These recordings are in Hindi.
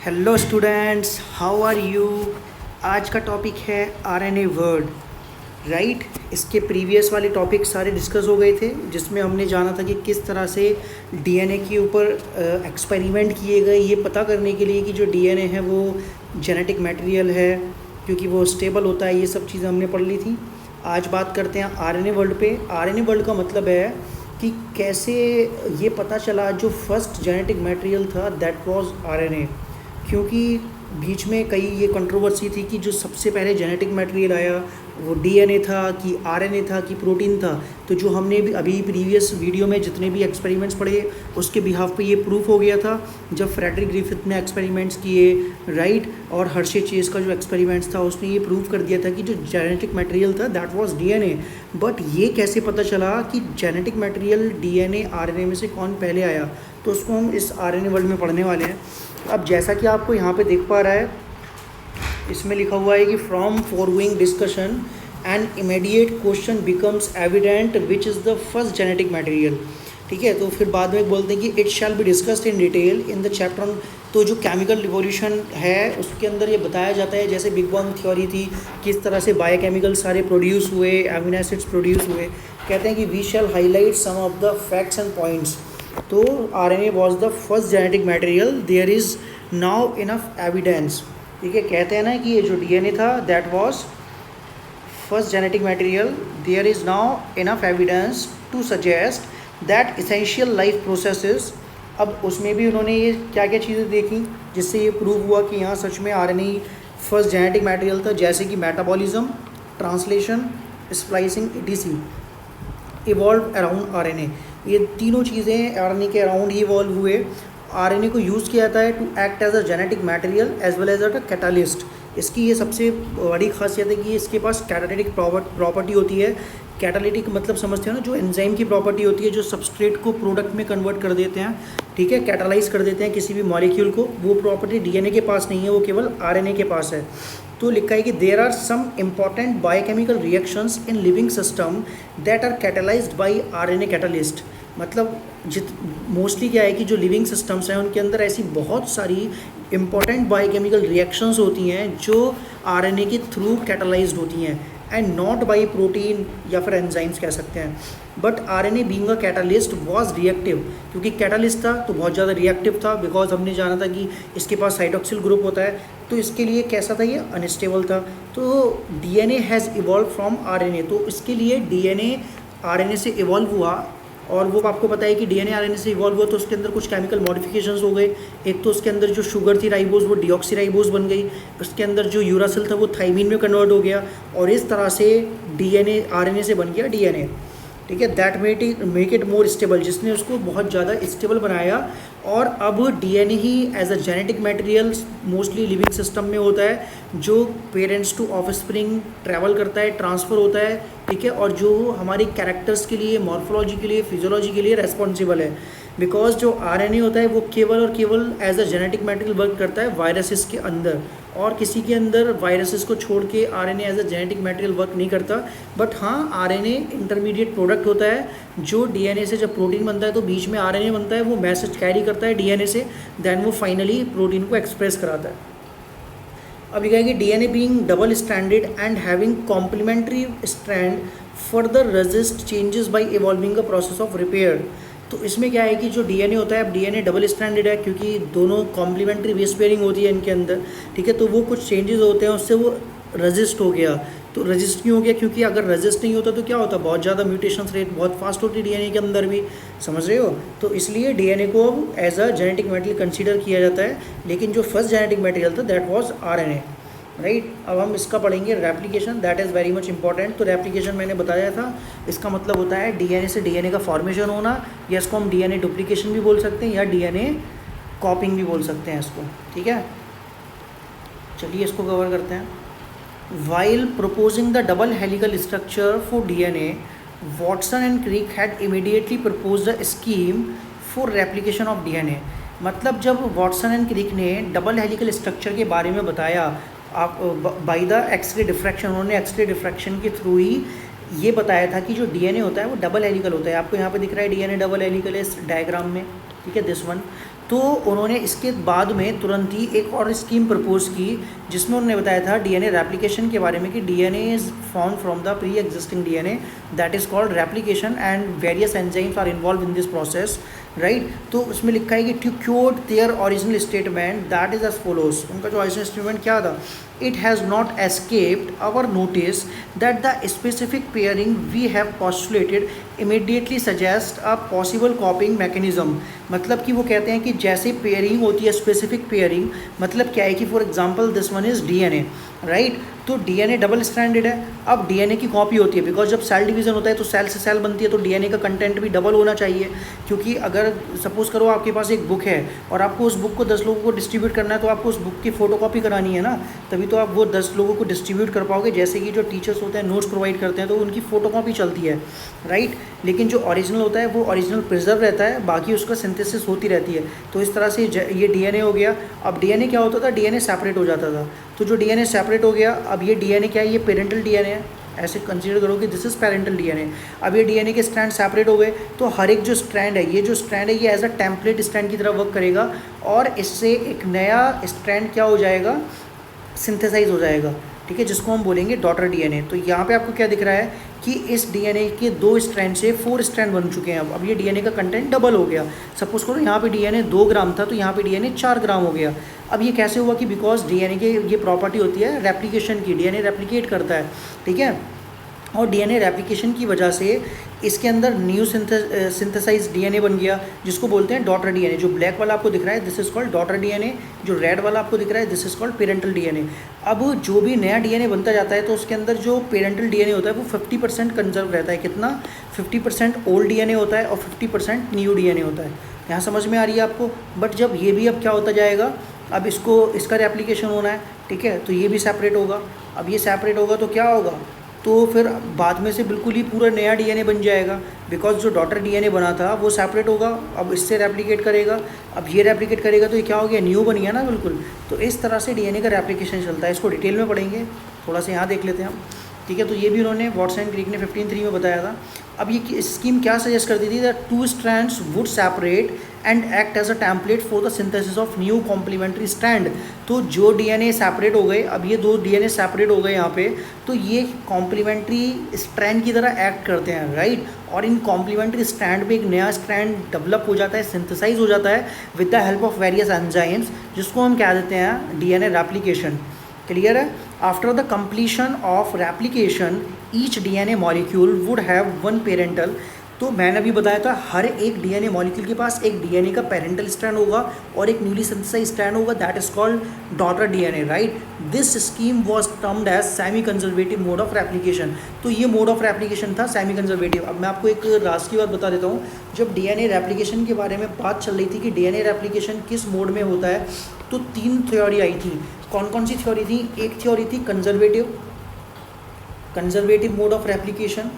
Hello students, how are you. आज का टॉपिक है आरएनए वर्ड, राइट। इसके प्रीवियस वाले टॉपिक सारे डिस्कस हो गए थे, जिसमें हमने जाना था कि किस तरह से डीएनए के ऊपर एक्सपेरिमेंट किए गए, ये पता करने के लिए कि जो डीएनए है वो जेनेटिक मटेरियल है, क्योंकि वो स्टेबल होता है। ये सब चीज़ें हमने पढ़ ली थी। आज बात करते हैं आरएनए वर्ड पे। आरएनए वर्ड का मतलब है कि कैसे ये पता चला जो फर्स्ट जेनेटिक मटेरियल था दैट वाज आरएनए, क्योंकि बीच में कई ये कंट्रोवर्सी थी कि जो सबसे पहले जेनेटिक मटेरियल आया वो डीएनए था कि आरएनए था कि प्रोटीन था। तो जो हमने भी अभी प्रीवियस वीडियो में जितने भी एक्सपेरिमेंट्स पढ़े उसके बिहाफ पे ये प्रूफ हो गया था जब फ्रेडरिक ग्रिफिथ ने एक्सपेरिमेंट्स किए, राइट। और हर्षे चेस का जो एक्सपेरिमेंट्स था उसने ये प्रूव कर दिया था कि जो जेनेटिक मटेरियल था दैट वाज डीएनए। बट ये कैसे पता चला कि जेनेटिक मटेरियल डीएनए आरएनए में से कौन पहले आया, तो उसको हम इस आरएनए वर्ल्ड में पढ़ने वाले हैं। अब जैसा कि आपको यहाँ पे दिख पा रहा है, इसमें लिखा हुआ है कि from forgoing discussion an immediate question becomes evident which is the first genetic material. ठीक है, तो फिर बाद में बोलते हैं कि it shall be discussed in detail in the chapter on. तो जो केमिकल रिवॉल्यूशन है उसके अंदर ये बताया जाता है, जैसे बिग बैंग थ्योरी थी, किस तरह से बायोकेमिकल सारे प्रोड्यूस हुए, एमिनो एसिड्स प्रोड्यूस हुए। कहते हैं कि we shall highlight some of the facts and points. तो RNA was the first genetic material, there is now enough evidence. ठीक है, कहते हैं ना कि ये जो डीएनए था that was first genetic material, there is now enough evidence to suggest that essential life processes. अब उसमें भी उन्होंने ये क्या क्या चीज़ें देखी जिससे ये प्रूव हुआ कि यहाँ सच में आरएनए फर्स्ट जेनेटिक मटेरियल था, जैसे कि metabolism, translation, splicing, etc evolve around RNA. ये तीनों चीज़ें आरएनए के अराउंड ही इवॉल्व हुए। आरएनए को यूज़ किया जाता है to act as a genetic material as well as a catalyst. इसकी ये सबसे बड़ी खासियत है कि इसके पास कैटालिटिक प्रॉपर्टी होती है। कैटालिटिक मतलब समझते हो ना, जो एंजाइम की प्रॉपर्टी होती है जो सबस्ट्रेट को प्रोडक्ट में कन्वर्ट कर देते हैं, ठीक है, कैटालाइज कर देते हैं किसी भी मॉलिक्यूल को। वो प्रॉपर्टी डीएनए के पास नहीं है, वो केवल आरएनए के पास है। तो लिखा है कि there are some important biochemical reactions in living system that are catalysed by RNA catalyst. मतलब मोस्टली क्या है कि जो लिविंग सिस्टम्स हैं उनके अंदर ऐसी बहुत सारी इंपॉर्टेंट बायोकेमिकल रिएक्शंस होती हैं जो आरएनए के थ्रू कैटालाइज्ड होती हैं, एंड नॉट बाई प्रोटीन या फिर एंजाइम्स कह सकते हैं। But RNA being a catalyst was reactive, क्योंकि कैटालिस्ट था तो बहुत ज़्यादा रिएक्टिव था, बिकॉज हमने जाना था कि इसके पास साइटोक्सिल ग्रुप होता है, तो इसके लिए कैसा था, ये अनस्टेबल था। तो DNA has evolve from RNA, तो इसके लिए डीएनए आरएनए से इवॉल्व हुआ। और वो आपको पता है कि डीएनए आरएनए से इवॉल्व हुआ तो उसके अंदर कुछ केमिकल मॉडिफिकेशंस हो गए। एक तो उसके अंदर जो शुगर थी राइबोज, वो डीऑक्सीराइबोज बन गई। उसके अंदर जो यूरासिल था वो थाइमीन में कन्वर्ट हो गया, और इस तरह से डीएनए आरएनए से बन गया डीएनए। ठीक है, that make it more stable, जिसने उसको बहुत ज़्यादा स्टेबल बनाया। और अब डीएनए ही as a genetic material mostly living system में होता है, जो पेरेंट्स टू ऑफस्प्रिंग ट्रैवल करता है, ट्रांसफ़र होता है, ठीक है, और जो हमारे कैरेक्टर्स के लिए, मॉर्फोलॉजी के लिए, फिजियोलॉजी के लिए रेस्पॉन्सिबल है। बिकॉज जो आरएनए होता है वो केवल और केवल as a genetic material work करता है वायरसेस के अंदर, और किसी के अंदर वायरसेस को छोड़ के RNA as a genetic material work नहीं करता। बट हाँ, आरएनए इंटरमीडिएट प्रोडक्ट होता है, जो डीएनए से जब प्रोटीन बनता है तो बीच में आरएनए बनता है, वो मैसेज कैरी करता है डीएनए से, देन वो फाइनली प्रोटीन को एक्सप्रेस कराता है। अब लिखा है कि DNA being double stranded and having complementary strand further resist changes by evolving a process of repair. तो इसमें क्या है कि जो डीएनए होता है, अब डीएनए डबल स्ट्रैंडेड है क्योंकि दोनों कॉम्प्लीमेंट्री बेस पेयरिंग होती है इनके अंदर, ठीक है, तो वो कुछ चेंजेस होते हैं, उससे वो रजिस्ट हो गया। तो रजिस्ट क्यों हो गया, क्योंकि अगर रजिस्ट नहीं होता तो क्या होता, बहुत ज़्यादा म्यूटेशन रेट बहुत फास्ट होती है डीएनए के अंदर भी, समझ रहे हो। तो इसलिए डीएनए को अब as a genetic material consider किया जाता है, लेकिन जो फर्स्ट जेनेटिक मटेरियल था दैट वाज आरएनए, राइट। अब हम इसका पढ़ेंगे replication, that is very much important. तो रेप्लिकेशन मैंने बताया था, इसका मतलब होता है डीएनए से डीएनए का फॉर्मेशन होना, या इसको हम डीएनए डुप्लीकेशन भी बोल सकते हैं या डीएनए कॉपिंग भी बोल सकते हैं इसको, ठीक है। चलिए इसको कवर करते हैं। While proposing the double helical structure for DNA, Watson and Crick had immediately proposed a scheme for replication of DNA। मतलब जब वॉटसन एंड क्रिक ने डबल हेलिकल स्ट्रक्चर के बारे में बताया, आप बाय द एक्सरे डिफ्रैक्शन, उन्होंने एक्सरे डिफ्रैक्शन के थ्रू ही ये बताया था कि जो डीएनए होता है वो डबल हेलिकल होता है। आपको यहाँ पे दिख रहा है डीएनए डबल हेलिकल है इस डायग्राम में, ठीक है, दिस वन। तो उन्होंने इसके बाद में तुरंत ही एक और स्कीम प्रपोज की जिसमें उन्होंने बताया था डीएनए रेप्लिकेशन के बारे में कि DNA is form from the pre existing DNA, that is called replication and various enzymes are involve in this process, right. तो उसमें लिखा है कि to cure their original statement that is as follows. उनका जो ओरिजिनल स्टेटमेंट क्या था, it has not escaped our notice that the specific pairing we have postulated immediately suggest a possible copying mechanism. मतलब कि वो कहते हैं कि जैसे पेयरिंग होती है स्पेसिफिक पेयरिंग, मतलब क्या है कि for example this one is DNA, right. तो डीएनए डबल स्ट्रैंडेड है, अब डीएनए की कॉपी होती है बिकॉज जब सेल डिवीजन होता है तो सेल से सेल बनती है, तो डीएनए का कंटेंट भी डबल होना चाहिए। क्योंकि अगर सपोज करो आपके पास एक बुक है और आपको उस बुक को 10 लोगों को डिस्ट्रीब्यूट करना है, तो आपको उस बुक की फ़ोटोकॉपी करानी है ना, तभी तो आप वो 10 लोगों को डिस्ट्रीब्यूट कर पाओगे। जैसे कि जो टीचर्स होते हैं नोट्स प्रोवाइड करते हैं तो उनकी फ़ोटोकॉपी चलती है, राइट। लेकिन जो ओरिजिनल होता है वो ओरिजिनल प्रिजर्व रहता है, बाकी उसका सिंथेसिस होती रहती है। तो इस तरह से ये डीएनए हो गया। अब डीएनए क्या होता था, डीएनए सेपरेट हो जाता था। तो जो डीएनए सेपरेट हो गया, अब ये डीएनए क्या है, ये पेरेंटल डीएनए है, ऐसे कंसीडर करो कि दिस इज़ पेरेंटल डीएनए। अब ये डीएनए के स्ट्रैंड सेपरेट हो गए, तो हर एक जो स्ट्रैंड है, ये जो स्ट्रैंड है ये एज अ टेम्पलेट स्ट्रैंड की तरह वर्क करेगा और इससे एक नया स्ट्रैंड क्या हो जाएगा, सिंथेसाइज हो जाएगा, ठीक है, जिसको हम बोलेंगे डॉटर डीएनए। तो यहाँ पे आपको क्या दिख रहा है कि इस डीएनए के 2 स्ट्रैंड से 4 स्ट्रैंड बन चुके हैं। अब ये डीएनए का कंटेंट डबल हो गया। सपोज करो यहाँ पे डीएनए 2 ग्राम था तो यहाँ पे डीएनए 4 ग्राम हो गया। अब ये कैसे हुआ कि बिकॉज डीएनए के ये प्रॉपर्टी होती है रेप्लिकेशन की, डीएनए रेप्लिकेट करता है, ठीक है। और डीएनए रेप्लिकेशन की वजह से इसके अंदर न्यू सिंथेसाइज डीएनए बन गया जिसको बोलते हैं डॉटर डीएनए। जो ब्लैक वाला आपको दिख रहा है this is called daughter DNA, जो रेड वाला आपको दिख रहा है this is called parental DNA. अब जो भी नया डीएनए बनता जाता है तो उसके अंदर जो पेरेंटल डीएनए होता है वो 50% कंजर्व रहता है। कितना, 50% ओल्ड डीएनए होता है और 50% न्यू डीएनए होता है। यहाँ समझ में आ रही है आपको। बट जब ये भी अब क्या होता जाएगा, अब इसका रेप्लिकेशन होना है, ठीक है, तो ये भी सेपरेट होगा। अब ये सेपरेट होगा तो क्या होगा, तो फिर बाद में से बिल्कुल ही पूरा नया डीएनए बन जाएगा बिकॉज जो डॉटर डीएनए बना था वो सेपरेट होगा, अब इससे रेप्लिकेट करेगा, अब ये रेप्लिकेट करेगा तो ये क्या हो गया, न्यू बन गया ना बिल्कुल। तो इस तरह से डीएनए का रेप्लिकेशन चलता है। इसको डिटेल में पढ़ेंगे, थोड़ा सा यहाँ देख लेते हैं हम, ठीक है। तो ये भी उन्होंने वॉटसन एंड क्रिक ने 15.3 में बताया था। अब ये स्कीम क्या सजेस्ट करती थी, that 2 strands would separate and act as a template for the synthesis of new complementary strand. तो जो डीएनए सेपरेट हो गए, अब ये 2 डीएनए सेपरेट हो गए यहाँ पे, तो ये कॉम्प्लीमेंट्री स्ट्रैंड की तरह एक्ट करते हैं, राइट। और इन कॉम्प्लीमेंट्री स्ट्रैंड पे एक नया स्ट्रैंड डेवलप हो जाता है, सिंथेसाइज हो जाता है with the help of various enzymes, जिसको हम कह देते हैं डीएनए रेप्लिकेशन। क्लियर है। After the completion of replication each DNA molecule would have 1 parental. तो मैंने अभी बताया था हर एक डीएनए मॉलिक्यूल के पास एक डीएनए का पेरेंटल स्ट्रैंड होगा और एक न्यूली सिंथेसाइज स्ट्रैंड होगा, that is called daughter DNA, right. This scheme was termed as semi conservative mode of replication. तो ये मोड ऑफ रेप्लिकेशन था सेमी कंजर्वेटिव। अब मैं आपको एक राज की बात बता देता हूँ, जब डीएनए रेप्लिकेशन के बारे में बात चल रही थी कि डीएनए रेप्लिकेशन किस मोड में होता है, तो 3 थ्योरी आई थी। कौन कौन सी थ्योरी थी, एक थ्योरी थी कंजर्वेटिव मोड ऑफ रेप्लिकेशन,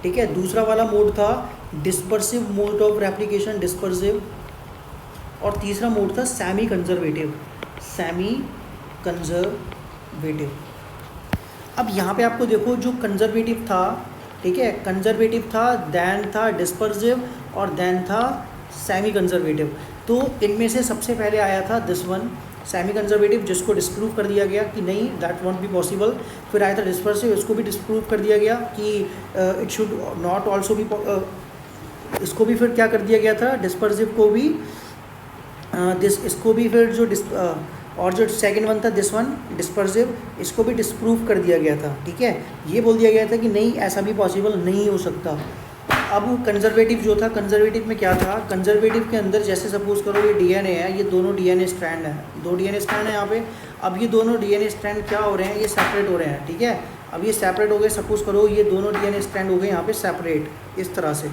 ठीक है। दूसरा वाला मोड था dispersive mode of replication, dispersive. और तीसरा मोड था सेमी कंजर्वेटिव। अब यहाँ पे आपको देखो जो कंजर्वेटिव था, ठीक है, कंजर्वेटिव था, देन था डिस्पर्सिव और देन था सेमी कंजर्वेटिव। तो इनमें से सबसे पहले आया था दिस वन सेमी कंजर्वेटिव, जिसको डिस्प्रूव कर दिया गया कि नहीं दैट वॉन्ट बी पॉसिबल। फिर आया था डिस्पर्सिव, इसको भी डिस्प्रूव कर दिया गया कि it should not also be, इसको भी फिर क्या कर दिया गया था, डिस्पर्सिव को भी इसको भी फिर जो और जो सेकंड वन था दिस वन डिस्पर्सिव, इसको भी डिस्प्रूव कर दिया गया था, ठीक है। ये बोल दिया गया था कि नहीं ऐसा भी पॉसिबल नहीं हो सकता। अब कंजर्वेटिव जो था, कंजर्वेटिव में क्या था, कंजर्वेटिव के अंदर जैसे सपोज करो ये डीएनए है, ये दोनों डीएनए स्ट्रैंड है, 2 डीएनए स्ट्रैंड है यहाँ पे। अब ये दोनों डीएनए स्ट्रैंड क्या हो रहे हैं, ये सेपरेट हो रहे हैं, ठीक है। अब ये सेपरेट हो गए, सपोज करो ये दोनों डीएनए स्ट्रैंड हो गए यहाँ पे सेपरेट, इस तरह से।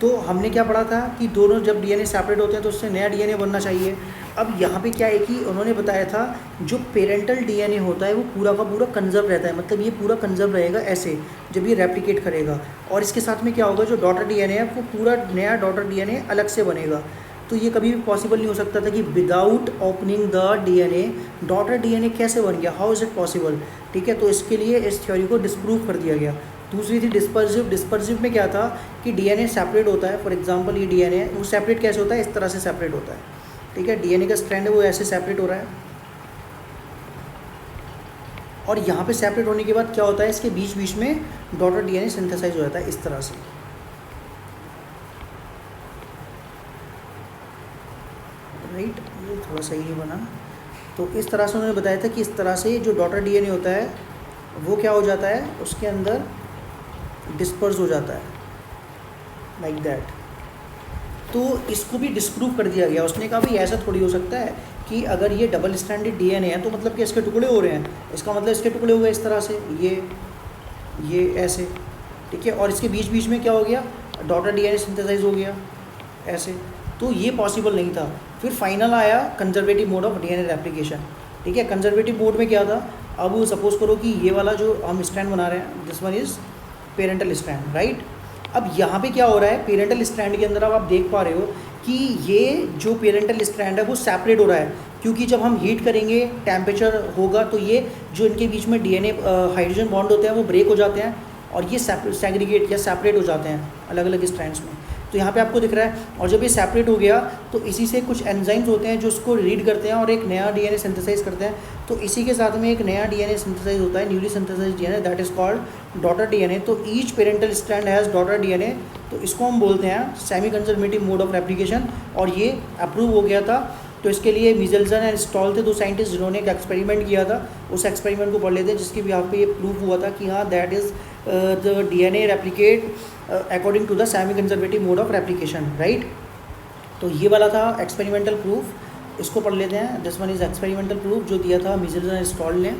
तो हमने क्या पढ़ा था कि दोनों जब डीएनए सेपरेट होते हैं तो उससे नया डीएनए बनना चाहिए। अब यहाँ पे क्या है कि उन्होंने बताया था जो पेरेंटल डीएनए होता है वो पूरा का पूरा कंजर्व रहता है, मतलब ये पूरा कंजर्व रहेगा ऐसे जब ये रेप्लिकेट करेगा। और इसके साथ में क्या होगा, जो डॉटर डीएनए है वो पूरा नया डॉटर डीएनए अलग से बनेगा। तो ये कभी भी पॉसिबल नहीं हो सकता था कि without opening the DNA daughter DNA कैसे बन गया, हाउ इज़ इट पॉसिबल, ठीक है। तो इसके लिए इस थ्योरी को डिस्प्रूव कर दिया गया। दूसरी थी डिस्पर्सिव। डिस्पर्सिव में क्या था कि डीएनए सेपरेट होता है, फॉर एग्जांपल ये डीएनए वो सेपरेट कैसे होता है, इस तरह से सेपरेट होता है, ठीक है, डीएनए का स्ट्रैंड है वो ऐसे सेपरेट हो रहा है, और यहाँ पे सेपरेट होने के बाद क्या होता है, इसके बीच बीच में डॉटर डीएनए सिंथेसाइज हो जाता है इस तरह से। राइट, ये थोड़ा सही नहीं बना। तो इस तरह से उन्होंने बताया था कि इस तरह से जो डॉटर डीएनए होता है वो क्या हो जाता है, उसके अंदर डिस्पर्स हो जाता है लाइक दैट। तो इसको भी डिस्प्रूव कर दिया गया। उसने कहा भाई ऐसा थोड़ी हो सकता है कि अगर ये डबल स्ट्रैंडेड डीएनए है तो मतलब कि इसके टुकड़े हो रहे हैं, इसका मतलब इसके टुकड़े हुए इस तरह से, ये ऐसे, ठीक है, और इसके बीच बीच में क्या हो गया, डॉटर डीएनए सिंथेसाइज हो गया ऐसे। तो ये पॉसिबल नहीं था। फिर फाइनल आया conservative mode of DNA replication, ठीक है। कंजर्वेटिव मोड में क्या था, अब सपोज करो कि ये वाला जो हम स्ट्रैंड बना रहे हैं, this one is parental strand, right. अब यहाँ पे क्या हो रहा है, पेरेंटल स्ट्रैंड के अंदर अब आप देख पा रहे हो कि ये जो पेरेंटल स्ट्रैंड है वो सेपरेट हो रहा है, क्योंकि जब हम हीट करेंगे टेम्परेचर होगा तो ये जो इनके बीच में डीएनए हाइड्रोजन बॉन्ड होते हैं वो ब्रेक हो जाते हैं और ये सेग्रीगेट या सेपरेट हो जाते हैं अलग अलग स्ट्रैंड्स में। तो यहाँ पे आपको दिख रहा है, और जब ये सेपरेट हो गया तो इसी से कुछ एंजाइम्स होते हैं जो उसको रीड करते हैं और एक नया डीएनए सिंथेसाइज करते हैं। तो इसी के साथ में एक नया डीएनए सिंथेसाइज होता है, newly synthesise DNA, that is called daughter DNA. तो each parental strand has daughter DNA, तो इसको हम बोलते हैं semi conservative mode of replication, और ये अप्रूव हो गया था। तो इसके लिए मिजेल्सन एंड स्टॉल थे दो साइंटिस्ट जिन्होंने एक एक्सपेरिमेंट किया था। उस एक्सपेरिमेंट को पढ़ लेते हैं जिसके भी यहाँ पे ये प्रूव हुआ था कि हाँ that is the DNA replicate according to the semi conservative mode of replication, right. तो ये वाला था एक्सपेरिमेंटल प्रूफ, इसको पढ़ लेते हैं। This one is experimental proof जो दिया था मिजेल्सन एंड स्टॉल ने।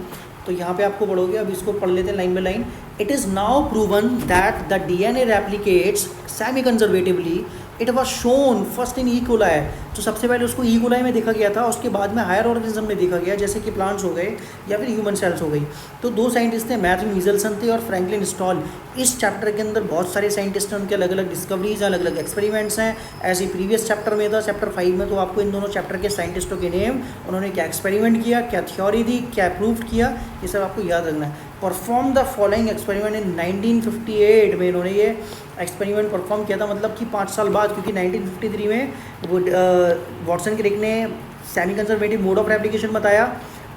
तो यहाँ पे आपको पढ़ोगे, अब इसको पढ़ लेते हैं line by line. It is now proven that the DNA replicates semi conservatively, it was shown first in E coli. तो सबसे पहले उसको ई कोलाई में देखा गया था, उसके बाद में हायर ऑर्गेनिज्म में देखा गया, जैसे कि प्लांट्स हो गए या फिर ह्यूमन सेल्स हो गई। तो दो साइंटिस्ट थे, मैथ्यू मिजेल्सन थे और फ्रैंकलिन स्टॉल। इस चैप्टर के अंदर बहुत सारे साइंटिस्ट हैं, उनके अलग अलग डिस्कवरीज हैं, अलग अलग एक्सपेरिमेंट्स हैं। ऐसे प्रीवियस चैप्टर में था, चैप्टर 5 में, तो आपको इन दोनों चैप्टर के साइंटिस्टों के नेम, उन्होंने क्या एक्सपेरिमेंट किया, क्या थ्योरी दी, क्या प्रूव किया, ये सब आपको याद रखना है। Perform the following experiment in 1958 में इन्होंने ये एक्सपेरिमेंट परफॉर्म किया था, मतलब कि 5 साल बाद, क्योंकि 1953 में वो वॉटसन क्रिक ने semi conservative mode of replication बताया,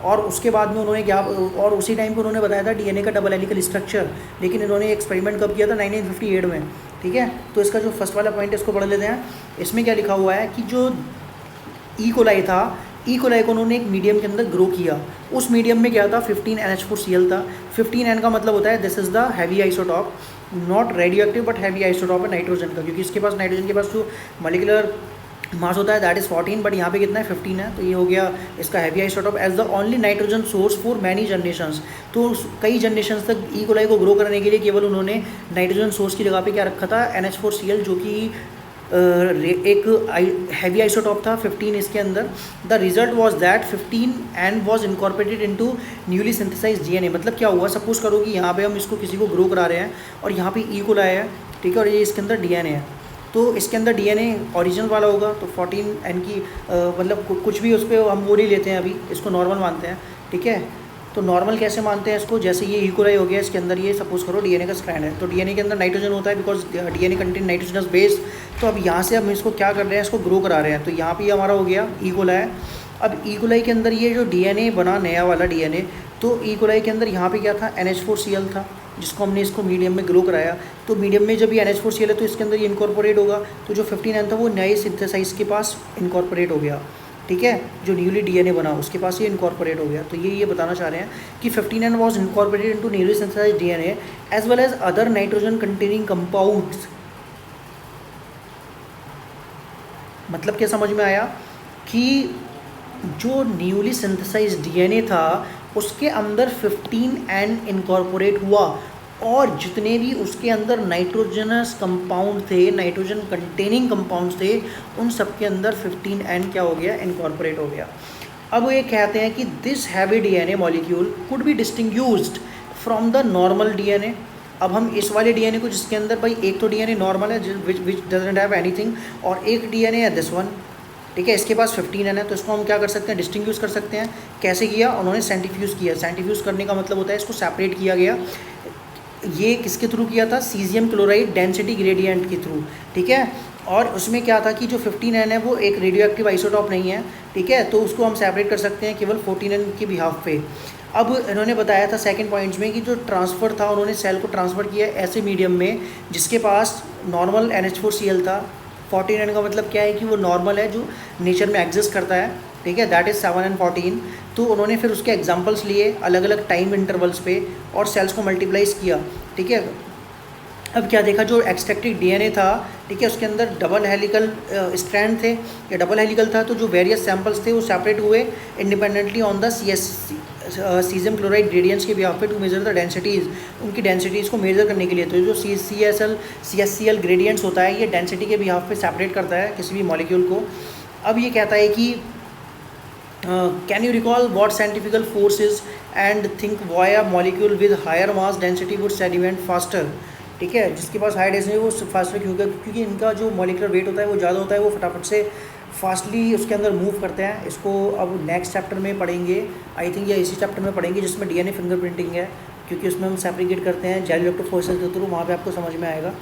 और उसके बाद में उन्होंने क्या, और उसी टाइम पे उन्होंने बताया था डीएनए का डबल हेलिकल स्ट्रक्चर। लेकिन इन्होंने एक्सपेरिमेंट कब किया था, 1958 में, ठीक है। तो इसका जो फर्स्ट वाला पॉइंट है इसको पढ़ लेते हैं। इसमें क्या लिखा हुआ है कि जो ई कोलाई था, ई कोलाई को उन्होंने एक मीडियम के अंदर ग्रो किया। उस मीडियम में क्या था, 15NH4Cl था। 15N का मतलब होता है this is the heavy isotope, not radio active but heavy isotope है नाइट्रोजन का, क्योंकि इसके पास नाइट्रोजन के पास जो मॉलिक्यूलर मास होता है दैट इज़ 14, बट यहाँ पे कितना है, 15 है। तो ये हो गया इसका heavy isotope as the only nitrogen source for many generations. तो कई जनरेशंस तक ई कोलाई को ग्रो करने के लिए केवल उन्होंने नाइट्रोजन सोर्स की जगह पे क्या रखा था, NH4Cl, जो कि एक हैवी आइसोटॉप था 15 इसके अंदर। The result was that 15N was incorporated into newly synthesise DNA. मतलब क्या हुआ, सपोज करो कि यहाँ पे हम इसको किसी को ग्रो करा रहे हैं और यहाँ पे ई कोलाई है, ठीक है, और ये इसके अंदर डीएनए है। तो इसके अंदर डीएनए ओरिजिनल वाला होगा, तो 14N की मतलब कुछ भी उस पर हम वो नहीं लेते हैं, अभी इसको नॉर्मल मानते हैं, ठीक है। तो नॉर्मल कैसे मानते हैं इसको, जैसे ये ई कोलाई हो गया, इसके अंदर ये सपोज करो डीएनए का स्ट्रैंड है, तो डीएनए के अंदर नाइट्रोजन होता है because DNA contain nitrogenous base. तो अब यहाँ से हम इसको क्या कर रहे हैं, इसको ग्रो करा रहे हैं। तो यहाँ पे हमारा हो गया ई कोलाई। अब ई कोलाई के अंदर ये जो डीएनए बना नया वाला डीएनए, तो ई कोलाई के अंदर यहाँ पे क्या था, NH4Cl था, जिसको हमने इसको मीडियम में ग्रो कराया। तो मीडियम में जब ये NH4Cl है तो इसके अंदर ये इनकॉर्पोरेट होगा। तो जो 15N था वो नए सिंथेसाइज के पास इनकॉर्पोरेट हो गया, ठीक है, जो न्यूली डीएनए बना उसके पास ये इनकॉर्पोरेट हो गया। तो ये बताना चाह रहे हैं कि 15N was incorporated into newly synthesised DNA as well as other nitrogen containing compounds. मतलब क्या समझ में आया कि जो न्यूली सिंथेसाइज्ड डीएनए था उसके अंदर 15N इनकॉर्पोरेट हुआ, और जितने भी उसके अंदर नाइट्रोजनस कंपाउंड थे, नाइट्रोजन कंटेनिंग कंपाउंड्स थे, उन सब के अंदर 15N क्या हो गया, इनकॉर्पोरेट हो गया। अब ये कहते हैं कि this heavy DNA molecule could be distinguished from the normal DNA. अब हम इस वाले डीएनए को, जिसके अंदर भाई एक तो डीएनए नॉर्मल है विच डजंट हैव एनीथिंग, और एक डीएनए है दिस वन, ठीक है, इसके पास 15N है, तो इसको हम क्या कर सकते हैं, डिस्टिंग्विश कर सकते हैं। कैसे किया, उन्होंने सेंट्रीफ्यूज किया। सेंट्रीफ्यूज करने का मतलब होता है इसको सेपरेट किया गया। ये किसके थ्रू किया था, सीजियम क्लोराइड डेंसिटी ग्रेडियंट के थ्रू, ठीक है। और उसमें क्या था कि जो 15N है वो एक रेडियो एक्टिव आइसोटॉप नहीं है, ठीक है, तो उसको हम सेपरेट कर सकते हैं केवल 14N के बिहाफ पे। अब इन्होंने बताया था सेकंड पॉइंट्स में कि जो ट्रांसफ़र था, उन्होंने सेल को ट्रांसफ़र किया ऐसे मीडियम में जिसके पास नॉर्मल NH4Cl था। 14N का मतलब क्या है कि वो नॉर्मल है, जो नेचर में एग्जिस्ट करता है, ठीक है, दैट इज़ 7 and 14। तो उन्होंने फिर उसके एग्जांपल्स लिए अलग अलग टाइम इंटरवल्स पे और सेल्स को मल्टीप्लाइज किया, ठीक है। अब क्या देखा, जो एक्सट्रैक्टेड डीएनए था, ठीक है, उसके अंदर डबल हेलिकल स्ट्रैंड थे या डबल हेलिकल था, तो जो वेरियस सैंपल्स थे वो सेपरेट हुए independently on the caesium chloride gradients के बिहाफ पे टू मेजर द डेंसिटीज़, उनकी डेंसिटीज़ को मेजर करने के लिए। तो जो CSCl ग्रेडियंट्स होता है ये डेंसिटी के बिहाफ पे सेपरेट करता है किसी भी मॉलिक्यूल को। अब ये कहता है कि can you recall what scientifical forces and think why a molecule with higher mass density would sediment faster, ठीक है, जिसके पास हाई डेंसिटी वो फास्टर क्यों होगा, क्योंकि इनका जो मॉलिक्यूलर वेट होता है वो ज़्यादा होता है, वो फटाफट से फास्टली उसके अंदर मूव करते हैं। इसको अब नेक्स्ट चैप्टर में पढ़ेंगे, आई थिंक, या इसी चैप्टर में पढ़ेंगे जिसमें डीएनए फिंगरप्रिंटिंग है, क्योंकि उसमें हम सेपरेट करते हैं जेल इलेक्ट्रोफोरेसिस के थ्रू, वहाँ पे आपको समझ में आएगा।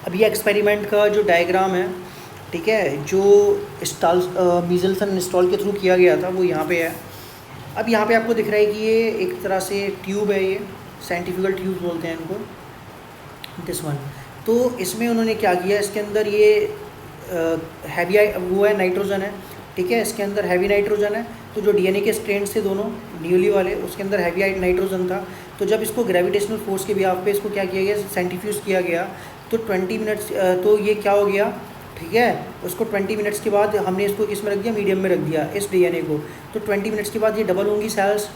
अब ये एक्सपेरिमेंट का जो डायग्राम है, ठीक है, जो मीजल्सन इंस्टॉल के थ्रू किया गया था वो यहाँ पे है। अब यहाँ पे आपको दिख रहा है कि ये एक तरह से ट्यूब है, ये साइंटिफिकल ट्यूब बोलते हैं इनको, दिस वन। तो इसमें उन्होंने क्या किया, इसके अंदर ये हैवी वो है, नाइट्रोजन है, ठीक है, इसके अंदर हैवी नाइट्रोजन है। तो जो डीएनए के स्ट्रैंड्स थे दोनों न्यूली वाले, उसके अंदर हैवी नाइट्रोजन था। तो जब इसको ग्रेविटेशनल फोर्स के बिहाफ पे इसको क्या किया गया, सेंट्रीफ्यूज किया गया, तो 20 मिनट्स, तो ये क्या हो गया, ठीक है, उसको 20 मिनट्स के बाद हमने इसको किस में रख दिया, मीडियम में रख दिया इस डीएनए को। तो 20 मिनट्स के बाद ये डबल होंगी सेल्स,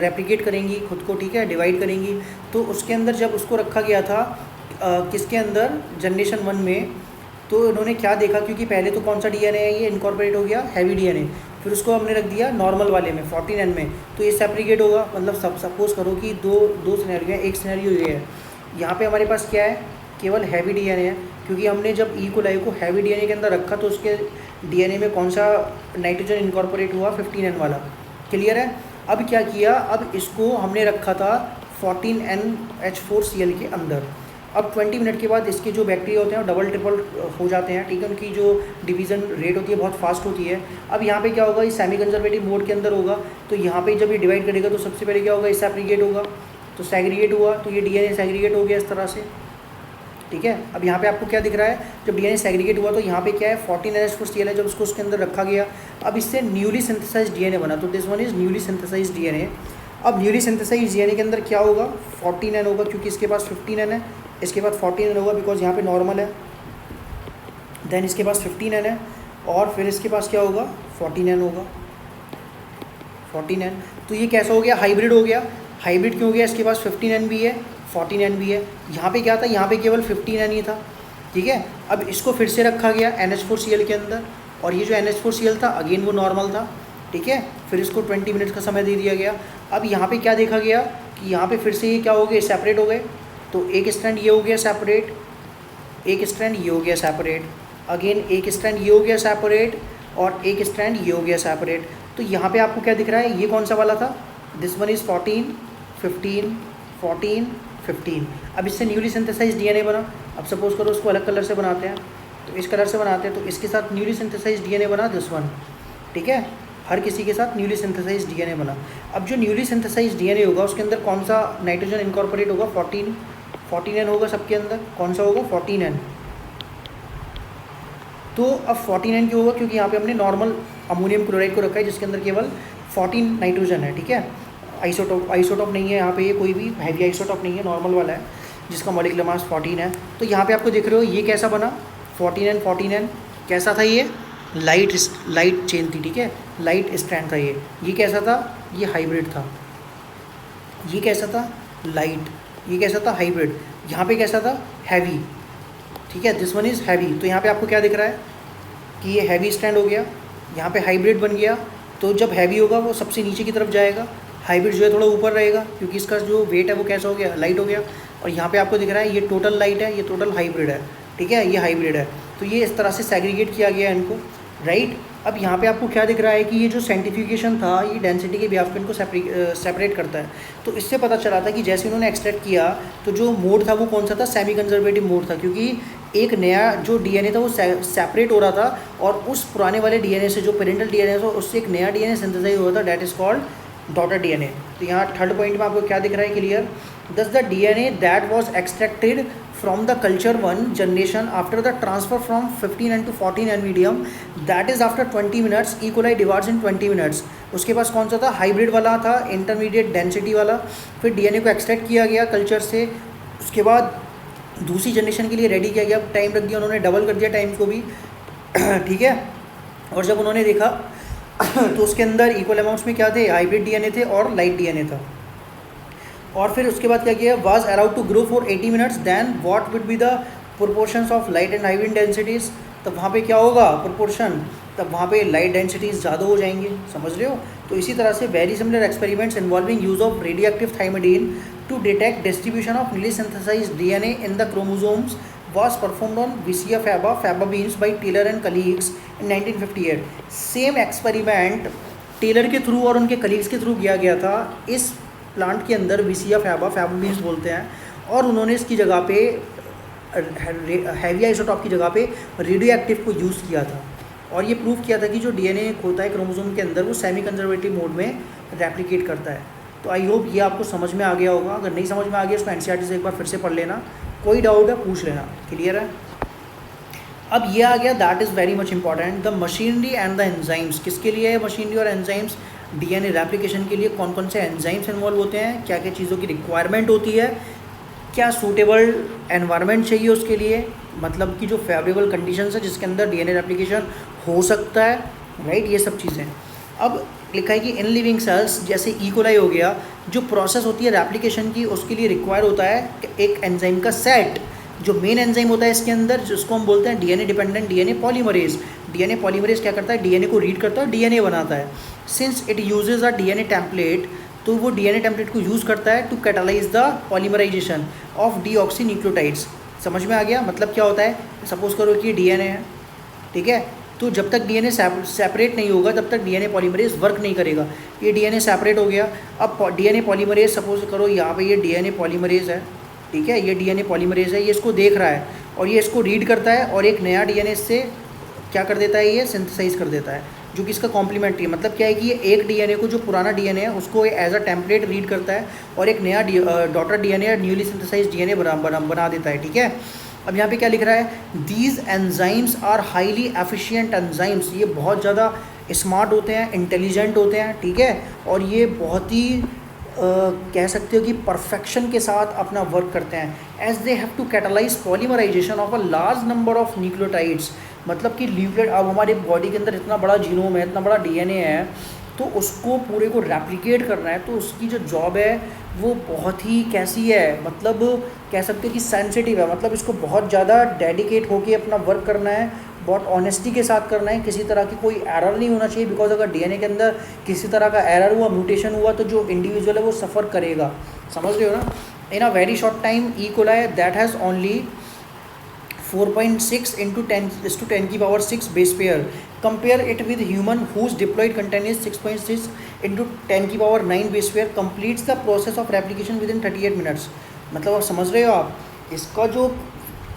रेप्लिकेट करेंगी खुद को, ठीक है, डिवाइड करेंगी। तो उसके अंदर जब उसको रखा गया था किसके अंदर, जनरेशन 1 में, तो इन्होंने क्या देखा, क्योंकि पहले तो कौन सा डीएनए है, ये इनकॉर्पोरेट हो गया हैवी डीएनए, फिर उसको हमने रख दिया नॉर्मल वाले में 14N में, तो ये सेपरेट होगा। मतलब सपोज करो कि दो सिनेरियो है, एक सिनेरियो ये है, यहाँ पे हमारे पास क्या है, केवल हैवी डीएनए है, क्योंकि हमने जब ई कोलाई को हैवी डीएनए के अंदर रखा तो उसके डीएनए में कौन सा नाइट्रोजन इनकॉर्पोरेट हुआ, 15N वाला, क्लियर है। अब क्या किया, अब इसको हमने रखा था 14NH4Cl के अंदर। अब 20 मिनट के बाद इसके जो बैक्टीरिया होते हैं वो डबल ट्रिपल हो जाते हैं, ठीक है, उनकी जो डिवीज़न रेट होती है बहुत फास्ट होती है। अब यहाँ पे क्या होगा, ये सेमी कंजर्वेटिव मोड के अंदर होगा, तो यहाँ पे जब ये डिवाइड करेगा तो सबसे पहले क्या होगा, ये सेग्रीगेट होगा, तो सेग्रीगेट हुआ तो ये डीएनए सेग्रीगेट हो गया इस तरह से, ठीक है। अब यहाँ पे आपको क्या दिख रहा है, जब डीएनए सेग्रीगेट हुआ तो यहाँ पे क्या है, 14NH4Cl है, जब उसको उसके अंदर रखा गया, अब इससे न्यूली सिंथेसाइज डीएनए बना, तो this one is newly synthesise DNA. अब न्यूली सिंथेसाइज डीएनए के अंदर क्या होगा, 14N होगा, क्योंकि इसके पास 15N है, इसके बाद 14N होगा बिकॉज यहाँ पे नॉर्मल है, देन इसके पास 15N है, और फिर इसके पास क्या होगा, 14N होगा, 14N। तो ये कैसा हो गया, हाइब्रिड हो गया। हाइब्रिड क्यों हो गया, इसके पास 15N भी है 14N भी है। यहाँ पे क्या था, यहाँ पे केवल 15N ही था, ठीक है। अब इसको फिर से रखा गया NH4Cl के अंदर, और ये जो NH4Cl था अगेन वो नॉर्मल था, ठीक है। फिर इसको 20 मिनट का समय दे दिया गया। अब यहाँ पे क्या देखा गया कि यहाँ पे फिर से ये क्या हो गए, सेपरेट हो गए। तो एक स्ट्रैंड ये हो गया सेपरेट, एक स्ट्रैंड ये हो गया सेपरेट, अगेन एक स्ट्रैंड ये हो गया सेपरेट, और एक स्ट्रैंड ये हो गया सेपरेट। तो यहाँ पे आपको क्या दिख रहा है, ये कौन सा वाला था, दिस वन इज़ 14, 15, 14, 15। अब इससे न्यूली सिंथेसाइज डीएनए बना। अब सपोज करो उसको अलग कलर से बनाते हैं, तो इस कलर से बनाते हैं, तो इसके साथ न्यूली सिंथेसाइज डीएनए बना दिस वन, ठीक है, हर किसी के साथ न्यूली सिंथेसाइज डीएनए बना। अब जो न्यूली सिंथेसाइज डीएनए होगा उसके अंदर कौन सा नाइट्रोजन इनकॉर्पोरेट होगा, 14N होगा सबके अंदर, कौन सा होगा, 14N। तो अब 14N क्यों होगा, क्योंकि यहाँ पे हमने नॉर्मल अमोनियम क्लोराइड को रखा है जिसके अंदर केवल 14 नाइट्रोजन है, ठीक है। आइसोटॉप नहीं है यहाँ पे, ये कोई भी हैवी आइसोटॉप नहीं है, नॉर्मल वाला है जिसका मॉलिक्यूलर मास 14 है। तो यहाँ पे आपको देख रहे हो ये कैसा बना, 14N कैसा था, ये लाइट चेन थी, ठीक है, लाइट स्ट्रैंड था ये कैसा था, ये हाइब्रिड था। ये कैसा था, लाइट, ये कैसा था, हाइब्रिड। यहाँ पे कैसा था, हैवी, ठीक है, दिस वन इज़ हैवी। तो यहाँ पे आपको क्या दिख रहा है कि ये हैवी स्ट्रैंड हो गया, यहाँ पे हाइब्रिड बन गया। तो जब हैवी होगा वो सबसे नीचे की तरफ जाएगा, हाइब्रिड जो है थोड़ा ऊपर रहेगा, क्योंकि इसका जो वेट है वो कैसा हो गया, लाइट हो गया। और यहाँ पे आपको दिख रहा है ये टोटल लाइट है, ये टोटल हाइब्रिड है, ठीक है, ये हाइब्रिड है। तो ये इस तरह से सेग्रीगेट किया गया है इनको। राइट। अब यहाँ पे आपको क्या दिख रहा है कि ये जो सेंट्रीफ्यूगेशन था ये डेंसिटी के बिहाफ पे इनको सेपरेट करता है। तो इससे पता चला था कि जैसे उन्होंने एक्सट्रैक्ट किया तो जो मोड था वो कौन सा था, सेमी कंजर्वेटिव मोड था, क्योंकि एक नया जो डीएनए था वो सेपरेट हो रहा था और उस पुराने वाले डीएनए से, जो पेरेंटल डीएनए था, उससे एक नया डीएनए सिंथेसाइज हो रहा था, that is called daughter DNA. तो यहाँ थर्ड पॉइंट में आपको क्या दिख रहा है क्लियर, दस the DNA that was extracted from the culture 1 generation after the transfer from 15 and to 14 and medium, that is after 20 minutes, E. coli divides in 20 minutes। उसके पास कौन सा था, हाइब्रिड वाला था, इंटरमीडिएट डेंसिटी वाला। फिर डीएनए को एक्सट्रैक्ट किया गया कल्चर से, उसके बाद दूसरी जनरेशन के लिए रेडी किया गया, टाइम रख दिया उन्होंने, डबल कर दिया टाइम को भी, ठीक है। और जब उन्होंने देखा तो उसके अंदर इक्वल अमाउंट्स में क्या थे, हाइब्रिड डीएनए थे और लाइट डीएनए था। और फिर उसके बाद क्या किया, was around to grow for 80 minutes, then what would be the proportions of light and hybrid densities. तब वहाँ पे क्या होगा प्रोपोर्शन, तब वहाँ पे लाइट डेंसिटीज़ ज़्यादा हो जाएंगी, समझ रहे हो। तो इसी तरह से very similar experiments involving use of radioactive thymidine to detect distribution of newly synthesised DNA in the chromosomes was performed on Vicia faba beans by Taylor and colleagues in 1958। Same experiment Taylor के थ्रू और उनके कलीग्स के थ्रू किया गया था इस प्लांट के अंदर, विसिया फैबा बीन्स बोलते हैं, और उन्होंने इसकी जगह पे हैवी आइसोटॉप की जगह पे रेडियो एक्टिव को यूज़ किया था और ये प्रूव किया था कि जो डीएनए होता है क्रोमोसोम के अंदर वो सेमी कंजर्वेटिव मोड में रेप्लिकेट करता है। तो आई होप ये आपको समझ में आ गया होगा, अगर नहीं समझ में आ गया इसको एनसीईआरटी से एक बार फिर से पढ़ लेना, कोई डाउट है पूछ लेना, क्लियर है। अब ये आ गया, that is very much important, the machinery and the enzymes. किसके लिए है मशीनरी और एंजाइम्स, डीएनए रेप्लिकेशन के लिए कौन कौन से एंजाइम्स इन्वॉल्व होते हैं, क्या क्या चीज़ों की रिक्वायरमेंट होती है, क्या सूटेबल एनवायरनमेंट चाहिए उसके लिए, मतलब कि जो फेवरेबल कंडीशंस है जिसके अंदर डीएनए रेप्लिकेशन हो सकता है, राइट, ये सब चीज़ें। अब लिखा है कि इन लिविंग सेल्स जैसे ई कोलाई हो गया, जो प्रोसेस होती है रेप्लिकेशन की उसके लिए रिक्वायर होता है एक एंजाइम का सेट, जो मेन एंजाइम होता है इसके अंदर जिसको हम बोलते हैं DNA dependent DNA polymerase. DNA polymerase क्या करता है, डीएनए को रीड करता है, डीएनए बनाता है। Since it uses a DNA template, तो वो डीएनए टेम्पलेट को यूज़ करता है to catalyse the polymerisation of deoxynucleotides. समझ में आ गया, मतलब क्या होता है, सपोज करो कि डीएनए है, ठीक है, तो जब तक डीएनए सेपरेट नहीं होगा तब तक डीएनए पॉलीमरेज वर्क नहीं करेगा। ये डीएनए सेपरेट हो गया, अब डीएनए पॉलीमरेज सपोज करो यहाँ पे ये डीएनए पॉलीमरेज है, ठीक है, ये डीएनए पॉलीमरेज है, ये इसको देख रहा है और ये इसको रीड करता है और एक नया डीएनए से क्या कर देता है, ये सिंथेसाइज कर देता है, जो कि इसका कॉम्प्लीमेंट्री है। मतलब क्या है कि ये एक डीएनए को, जो पुराना डीएनए है उसको एज अ टेम्पलेट रीड करता है और एक नया डॉटर डीएनए या न्यूली सिंथेसाइज डीएनए बना देता है, ठीक है। अब यहाँ पे क्या लिख रहा है, these enzymes are highly efficient enzymes, ये बहुत ज़्यादा स्मार्ट होते हैं, इंटेलिजेंट होते हैं, ठीक है, और ये बहुत ही कह सकते हो कि परफेक्शन के साथ अपना वर्क करते हैं। As they have to catalyse polymerisation of a large number of nucleotides, मतलब कि न्यूक्लियोटाइड, अब हमारे बॉडी के अंदर इतना बड़ा जीनोम है, इतना बड़ा डीएनए है, तो उसको पूरे को रेप्लिकेट करना है, तो उसकी जो जॉब है वो बहुत ही कैसी है, मतलब कह सकते हो कि सेंसिटिव है, मतलब इसको बहुत ज़्यादा डेडिकेट होकर अपना वर्क करना है, बहुत ऑनेस्टी के साथ करना है, किसी तरह की कोई एरर नहीं होना चाहिए, बिकॉज अगर डीएनए के अंदर किसी तरह का एरर हुआ, म्यूटेशन हुआ, तो जो इंडिविजुअल है वो सफ़र करेगा, समझ रहे हो ना। In a very short time E coli that has only 4.6 into 10 की power 6 base pair, compare it with human whose diploid content is 6.6 into 10 की power 9 base pair, completes the process of replication within 38 minutes. मतलब आप समझ रहे हो आप, इसका जो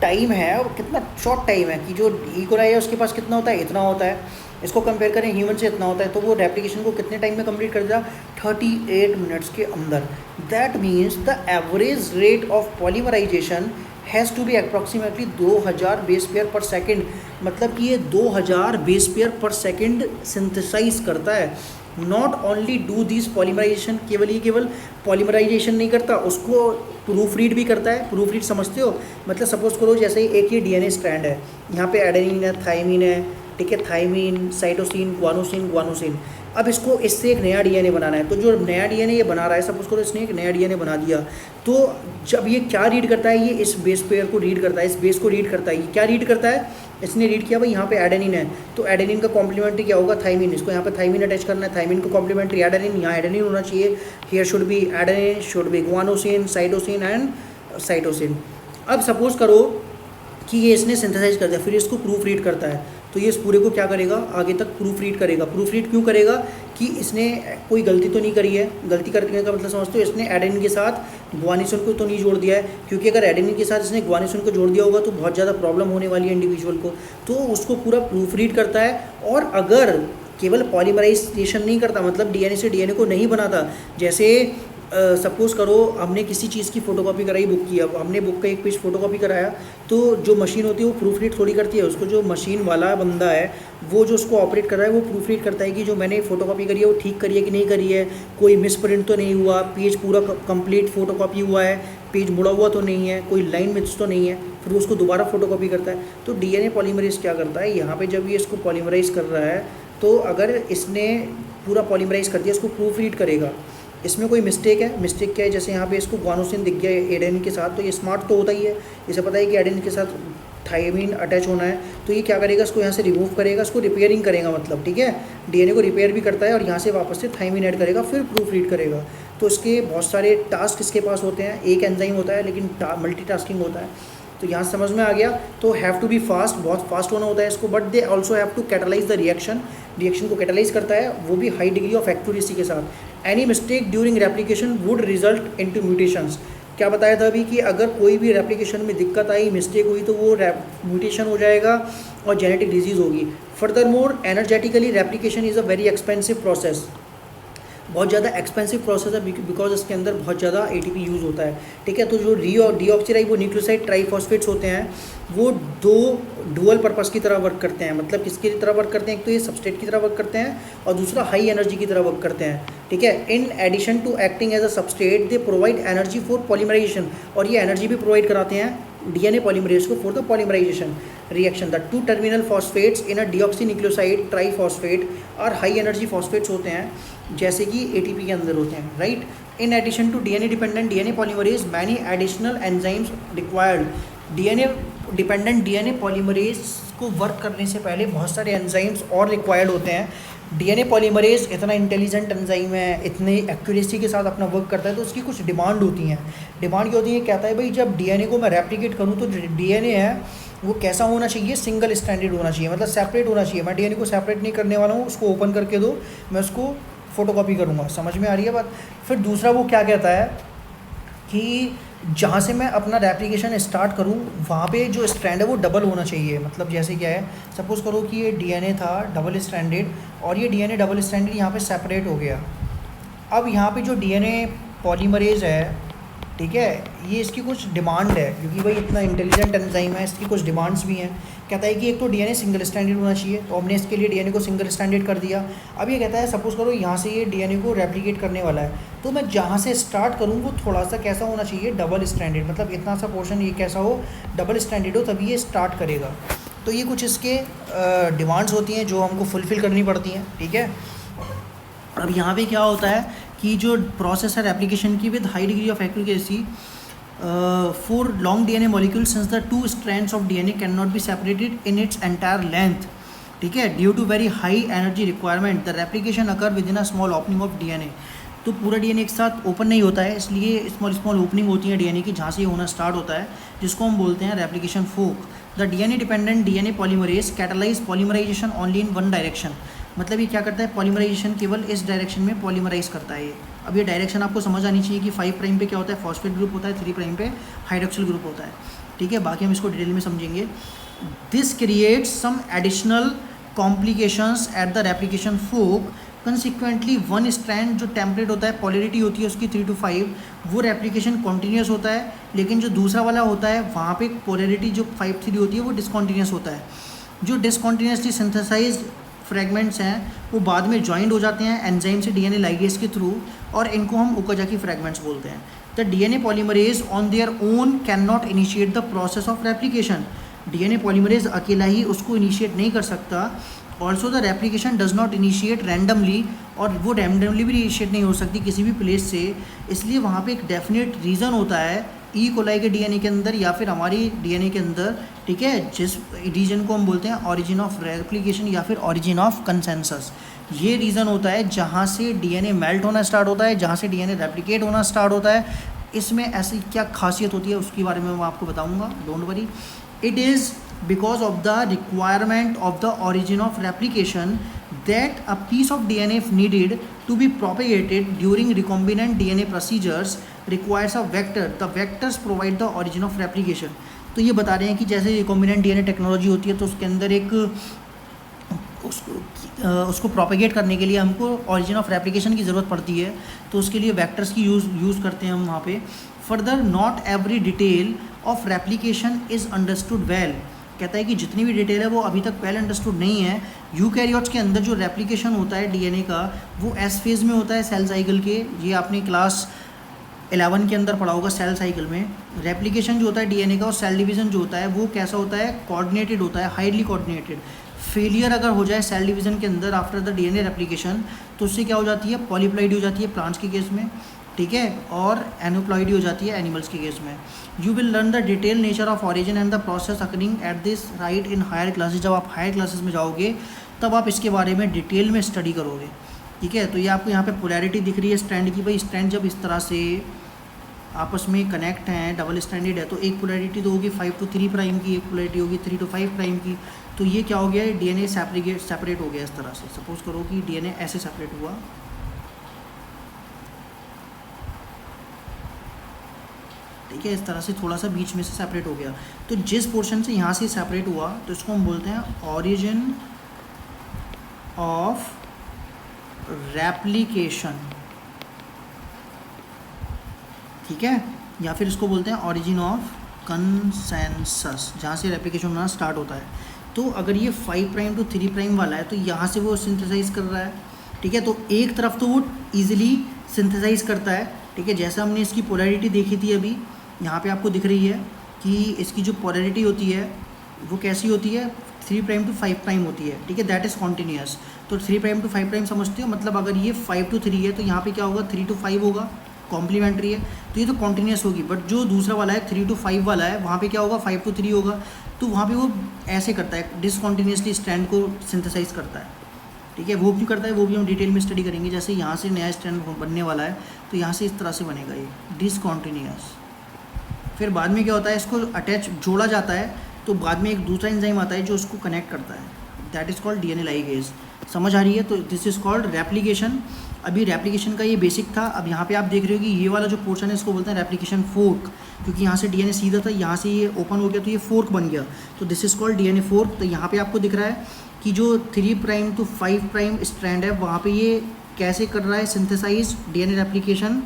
टाइम है वो कितना शॉर्ट टाइम है, कि जो ई कोलाई है उसके पास कितना होता है, इतना होता है, इसको कंपेयर करें ह्यूमन से इतना होता है, तो वो रेप्लिकेशन को कितने टाइम में कंप्लीट कर दिया, 38 मिनट्स के अंदर। That means the average rate of polymerisation has to be approximately 2000 base pair per second, मतलब कि ये 2000 base pair per second synthesise करता है। Not only do this polymerisation, केवल पॉलीमराइजेशन नहीं करता, उसको प्रूफ रीड भी करता है। प्रूफ रीड समझते हो, मतलब सपोज करो जैसे एक ये डीएनए स्ट्रैंड है, यहाँ पे एडेनिन है, थाइमिन है, ठीक है, थाइमिन, साइटोसिन, ग्वानोसिन। अब इसको इससे एक नया डीएनए बनाना है, तो जो नया डीएनए ये बना रहा है, सपोज करो इसने एक नया डीएनए बना दिया, तो जब ये क्या रीड करता है, ये इस बेस पेयर को रीड करता है, इस बेस को रीड करता है। ये क्या रीड करता है, इसने रीड किया भाई यहाँ पे एडेनिन है, तो एडेनिन का कॉम्प्लीमेंट्री क्या होगा, थाइमिन, इसको यहाँ पे थाइमिन अटैच करना है, थाइमिन को कॉम्प्लीमेंट्री एडेनिन, यहाँ एडेनिन होना चाहिए, here should be adenine, should be guanosine, cytosine and cytosine. अब सपोज करो कि ये इसने सिंथेसाइज कर दिया, फिर इसको प्रूफ रीड करता है, तो ये इस पूरे को क्या करेगा, आगे तक प्रूफ रीड करेगा। प्रूफ रीड क्यों करेगा कि इसने कोई गलती तो नहीं करी है। गलती करने का मतलब समझते हो, इसने एडेनिन के साथ ग्वानिसिन को तो नहीं जोड़ दिया है, क्योंकि अगर एडेनिन के साथ इसने ग्वानिसिन को जोड़ दिया होगा तो बहुत ज़्यादा प्रॉब्लम होने वाली है इंडिविजुअल को। तो उसको पूरा प्रूफ रीड करता है। और अगर केवल पॉलीमराइजेशन नहीं करता, मतलब डीएनए से डीएनए को नहीं बनाता, जैसे सपोज़ करो हमने किसी चीज़ की फ़ोटोकॉपी कराई बुक की, अब हमने बुक का एक पेज फ़ोटोकॉपी कराया, तो जो मशीन होती है वो प्रूफ रीड थोड़ी करती है उसको। जो मशीन वाला बंदा है वो जो उसको ऑपरेट कर रहा है वो प्रूफ रीड करता है कि जो मैंने फ़ोटोकॉपी करी है वो ठीक करी है कि नहीं करी है, कोई मिस प्रिंट तो नहीं हुआ, पेज पूरा कंप्लीट फ़ोटोकॉपी हुआ है, पेज मुड़ा हुआ तो नहीं है, कोई लाइन मिस तो नहीं है, फिर उसको दोबारा फ़ोटोकॉपी करता है। तो डीएनए पॉलीमरेज क्या करता है, यहाँ पे जब ये इसको पॉलीमराइज़ कर रहा है तो अगर इसने पूरा पॉलीमराइज़ कर दिया, इसको प्रूफ रीड करेगा, इसमें कोई मिस्टेक है। मिस्टेक क्या है, जैसे यहाँ पे इसको ग्वानोसिन दिख गया एडेनिन के साथ, तो ये स्मार्ट तो होता ही है, इसे पता है कि एडेनिन के साथ थायमीन अटैच होना है, तो ये क्या करेगा, इसको यहाँ से रिमूव करेगा, इसको रिपेयरिंग करेगा, मतलब ठीक है, डीएनए को रिपेयर भी करता है और यहाँ से वापस से थायमीन ऐड करेगा, फिर प्रूफ रीड करेगा। तो इसके बहुत सारे टास्क इसके पास होते हैं, एक एंजाइम होता है लेकिन मल्टीटास्किंग होता है। तो यहाँ समझ में आ गया। तो हैव टू बी फास्ट, बहुत फास्ट होना होता है इसको, but they also have to catalyse the reaction, reaction को कैटलाइज करता है, वो भी हाई डिग्री ऑफ एक्यूरेसी के साथ। Any mistake during replication would result into mutations. क्या बताया था अभी कि अगर कोई भी रेप्लिकेशन में दिक्कत आई, मिस्टेक हुई, तो वो म्यूटेशन हो जाएगा और जेनेटिक डिजीज़ होगी। Further more energetically replication is a very expensive process, बहुत ज़्यादा एक्सपेंसिव प्रोसेस है बिकॉज इसके अंदर बहुत ज़्यादा एटीपी यूज़ होता है, ठीक है। तो जो डीऑक्सीराइबो न्यूक्लियोसाइड ट्राइफॉस्फेट्स होते हैं वो दो डुअल पर्पस की तरह वर्क करते हैं, मतलब किसकी तरह वर्क करते हैं, एक तो ये सबस्ट्रेट की तरह वर्क करते हैं और दूसरा हाई एनर्जी की तरह वर्क करते हैं, ठीक है। In addition to acting as a substrate they provide energy for polymerization, और ये एनर्जी भी प्रोवाइड कराते हैं डीएनए पॉलीमरेज को for the polymerization reaction. The two terminal phosphates in a deoxynucleoside triphosphate और हाई एनर्जी फॉस्फेट्स होते हैं, जैसे कि एटीपी के अंदर होते हैं, right. In addition to DNA dependent DNA polymerase many additional enzymes required. DNA dependent DNA polymerase को वर्क करने से पहले बहुत सारे एंजाइम्स और रिक्वायर्ड होते हैं। डीएनए पॉलीमरेज इतना इंटेलिजेंट एंजाइम है, इतने एक्यूरेसी के साथ अपना वर्क करता है, तो उसकी कुछ डिमांड होती हैं। डिमांड क्या होती है, कहता है भाई जब डीएनए को मैं रेप्लिकेट करूँ तो डीएनए है वो कैसा होना चाहिए, सिंगल स्टैंडर्ड होना चाहिए, मतलब सेपरेट होना चाहिए। मैं डीएनए को सेपरेट नहीं करने वाला हूँ, उसको ओपन करके दो, मैं उसको फोटोकॉपी करूँगा। समझ में आ रही है बात। फिर दूसरा वो क्या कहता है कि जहाँ से मैं अपना रेप्लिकेशन स्टार्ट करूँ वहाँ पे जो स्ट्रैंड है वो डबल होना चाहिए। मतलब जैसे क्या है, सपोज़ करो कि ये डीएनए था डबल स्ट्रैंडेड और ये डीएनए डबल स्ट्रैंडेड यहाँ पे सेपरेट हो गया। अब यहाँ पे जो डीएनए पॉलीमरेज है, ठीक है, ये इसकी कुछ डिमांड है, क्योंकि भाई इतना इंटेलिजेंट एंजाइम है, इसकी कुछ डिमांड्स भी हैं। कहता है कि एक तो डीएनए सिंगल स्टैंडर्ड होना चाहिए, तो हमने इसके लिए डीएनए को सिंगल स्टैंडर्ड कर दिया। अब ये कहता है सपोज़ करो यहाँ से ये डीएनए को रेप्लिकेट करने वाला है, तो मैं जहाँ से स्टार्ट करूँ वो थोड़ा सा कैसा होना चाहिए, डबल स्टैंडर्ड, मतलब इतना सा पोर्शन ये कैसा हो, डबल स्टैंडर्ड हो, तभी ये स्टार्ट करेगा। तो ये कुछ इसके डिमांड्स होती हैं जो हमको फुलफ़िल करनी पड़ती हैं, ठीक है। अब यहाँ पे क्या होता है कि जो प्रोसेस है एप्लीकेशन की with high degree of accuracy for long DNA molecule since the two strands of DNA can not be separated in its entire length, ठीक है, due to very high energy requirement the replication occur with in a small opening of DNA. तो पूरा डीएनए एक साथ ओपन नहीं होता है, इसलिए स्मॉल स्मॉल ओपनिंग होती है डीएनए की, जहाँ से ये होना स्टार्ट होता है, जिसको हम बोलते हैं replication fork. The DNA dependent DNA polymerase catalyse polymerisation only in one direction. मतलब ये क्या करता है, पॉलीमराइजेशन केवल इस डायरेक्शन में पॉलीमराइज करता है ये। अब ये डायरेक्शन आपको समझ आनी चाहिए कि 5 प्राइम पे क्या होता है, फॉस्फेट ग्रुप होता है, 3 प्राइम पे हाइड्रोक्सिल ग्रुप होता है, ठीक है। बाकी हम इसको डिटेल में समझेंगे। This creates some additional complications at the replication fork. Consequently one strand जो टेम्पलेट होता है, पॉलरिटी होती है उसकी 3 to 5, वो रेप्लिकेशन कॉन्टीन्यूस होता है, लेकिन जो दूसरा वाला होता है वहाँ पे पोलरिटी जो 5-3 होती है वो डिसकॉन्टीन्यूस होता है। जो डिसकॉन्टीन्यूसली सिंथेसाइज्ड फ्रैगमेंट्स हैं वो बाद में जॉइंट हो जाते हैं एंजाइम से डीएनए लाइगेज के थ्रू, और इनको हम ओकाजाकी फ्रैगमेंट्स बोलते हैं। The DNA polymerase on their own can not initiate the process of replication. DNA polymerase अकेला ही उसको इनिशिएट नहीं कर सकता। Also the replication does not initiate randomly, और वो रैंडमली भी इनिशिएट नहीं हो सकती किसी भी प्लेस से, इसलिए वहाँ पे एक डेफिनेट रीज़न होता है ई कोलाई के डीएनए के अंदर या फिर हमारी डीएनए के अंदर, ठीक है, जिस रीजन को हम बोलते हैं ओरिजिन ऑफ रेप्लिकेशन या फिर ओरिजिन ऑफ कंसेंसस। ये रीज़न होता है जहाँ से डीएनए मेल्ट होना स्टार्ट होता है, जहाँ से डीएनए रेप्लिकेट होना स्टार्ट होता है। इसमें ऐसी क्या खासियत होती है उसके बारे में मैं आपको बताऊँगा, don't worry. It is because of the requirement of the origin of replication that a piece of DNA if needed to be propagated during recombinant DNA procedures requires a vector. The vectors provide the origin of replication. तो ये बता रहे हैं कि जैसे रिकॉम्बिनेंट डीएनए टेक्नोलॉजी होती है तो उसके अंदर एक उसको प्रोपेगेट करने के लिए हमको ऑरिजिन ऑफ रेप्लिकेशन की ज़रूरत पड़ती है, तो उसके लिए वेक्टर्स की यूज़ करते हैं हम वहाँ पे. Further not every detail of replication is understood well. कहता है कि जितनी भी डिटेल है वो अभी तक वेल अंडरस्टूड नहीं है. यूकैरियोट्स के अंदर जो रेप्लिकेशन होता है डीएनए का वो एस फेज़ में होता है सेल साइकिल के. ये आपने क्लास 11 के अंदर पढ़ा होगा सेल साइकिल में. रेप्लिकेशन जो होता है डीएनए का और सेल डिवीज़न जो होता है वो कैसा होता है, कोऑर्डिनेटेड होता है, हाईली कोऑर्डिनेटेड. फेलियर अगर हो जाए सेल डिवीज़न के अंदर आफ्टर द डीएनए रेप्लिकेशन तो उससे क्या हो जाती है, पॉलीप्लॉइडी हो जाती है प्लांट्स के केस में, ठीक है, और एनोप्लॉइडी हो जाती है एनिमल्स के केस में. You will learn the detail nature of origin and the process occurring at this right in higher classes. जब आप हायर क्लासेस में जाओगे तब आप इसके बारे में डिटेल में स्टडी करोगे, ठीक है. तो ये आपको यहाँ पे पोलैरिटी दिख रही है स्ट्रैंड की. भाई स्ट्रैंड जब इस तरह से आपस में कनेक्ट हैं, डबल स्टैंडर्ड है, तो एक पोलैरिटी तो होगी 5 to 3 प्राइम की, एक पोलैरिटी होगी 3 to 5 प्राइम की. तो ये क्या हो गया, डीएनए सेपरेट हो गया इस तरह से. सपोज करो कि डीएनए ऐसे सेपरेट हुआ, ठीक है, इस तरह से थोड़ा सा बीच में से सेपरेट हो गया. तो जिस पोर्शन से यहाँ से सेपरेट हुआ तो इसको हम बोलते हैं ऑरिजिन ऑफ रेप्लिकेशन, ठीक है, या फिर इसको बोलते हैं ऑरिजिन ऑफ कंसेंसस, जहाँ से रेप्लिकेशन होना स्टार्ट होता है. तो अगर ये 5 प्राइम to 3 प्राइम वाला है तो यहाँ से वो सिंथेसाइज कर रहा है, ठीक है. तो एक तरफ तो वो ईजिली सिंथेसाइज करता है, ठीक है. जैसा हमने इसकी पोलैरिटी देखी थी अभी, यहाँ पे आपको दिख रही है कि इसकी जो पोलैरिटी होती है वो कैसी होती है, 3 प्राइम to 5 प्राइम होती है, ठीक है. That is continuous. तो 3 प्राइम to 5 प्राइम समझते हो, मतलब अगर ये 5 to 3 है तो यहाँ पे क्या होगा, 3 to 5 होगा, कॉम्प्लीमेंट्री है, तो ये तो कॉन्टीन्यूस होगी. बट जो दूसरा वाला है 3 to 5 वाला है वहाँ पे क्या होगा, 5 to 3 होगा. तो वहाँ पे वो ऐसे करता है, डिसकॉन्टीन्यूसली स्ट्रैंड को सिंथेसाइज करता है, ठीक है. वो भी करता है, वो भी हम डिटेल में स्टडी करेंगे. जैसे यहाँ से नया स्ट्रैंड बनने वाला है तो यहाँ से इस तरह से बनेगा ये डिसकॉन्टीन्यूस. फिर बाद में क्या होता है, इसको अटैच जोड़ा जाता है तो बाद में एक दूसरा एंजाइम आता है जो उसको कनेक्ट करता है, that is called DNA ligase. समझ आ रही है. तो दिस इज़ कॉल्ड रेप्लिकेशन. अभी रेप्लिकेशन का ये बेसिक था. अब यहाँ पे आप देख रहे हो कि ये वाला जो पोर्शन है इसको बोलते हैं रेप्लिकेशन फोर्क, क्योंकि यहाँ से डीएनए सीधा था, यहाँ से ये ओपन हो गया तो ये फोर्क बन गया. तो this is called DNA fork. तो यहाँ पे आपको दिख रहा है कि जो 3 प्राइम to 5 प्राइम स्ट्रैंड है वहाँ पे ये कैसे कर रहा है सिंथेसाइज डीएनए रेप्लिकेशन.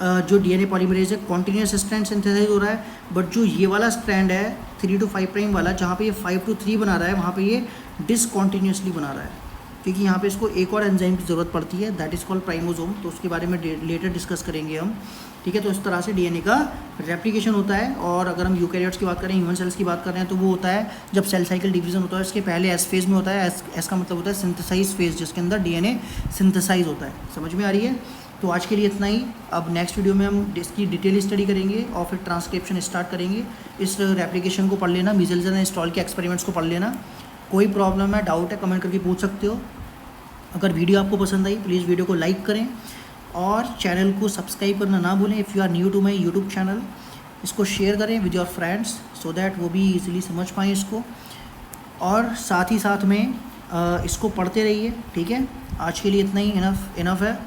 जो डीएनए पॉलीमरेज है कॉन्टीन्यूस स्ट्रैंड सिंथेसाइज हो रहा है. बट जो ये वाला स्ट्रैंड है 3 to 5 प्राइम वाला, जहाँ पे ये 5 to 3 बना रहा है वहाँ पे ये डिसकॉन्टीन्यूसली बना रहा है, क्योंकि यहाँ पे इसको एक और एंजाइम की ज़रूरत पड़ती है, दैट इज़ कॉल्ड प्राइमोसोम. तो उसके बारे में लेटर डिस्कस करेंगे हम, ठीक है. तो इस तरह से डीएनए का रेप्लिकेशन होता है. और अगर हम यूकैरियोट्स की बात करें, ह्यूमन सेल्स की बात कर रहे हैं, तो वो होता है जब सेल साइकिल डिवीजन होता है इसके पहले एस फेज़ में होता है. एस का मतलब होता है सिंथेसाइज फेज़, जिसके अंदर डीएनए सिंथेसाइज होता है. समझ में आ रही है. तो आज के लिए इतना ही. अब नेक्स्ट वीडियो में हम इसकी डिटेल स्टडी करेंगे और फिर ट्रांसक्रिप्शन स्टार्ट करेंगे. इस रेप्लिकेशन को पढ़ लेना, मीजल्स एंड स्टॉल के एक्सपेरिमेंट्स को पढ़ लेना. कोई प्रॉब्लम है, डाउट है, कमेंट करके पूछ सकते हो. अगर वीडियो आपको पसंद आई प्लीज़ वीडियो को लाइक करें और चैनल को सब्सक्राइब करना ना भूलें. If you are new to my YouTube channel, इसको शेयर करें with your friends so that वो भी इजीली समझ पाएँ इसको. और साथ ही साथ में इसको पढ़ते रहिए, ठीक है. आज के लिए इतना ही इनफ है.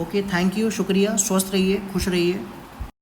ओके, थैंक यू, शुक्रिया. स्वस्थ रहिए, खुश रहिए.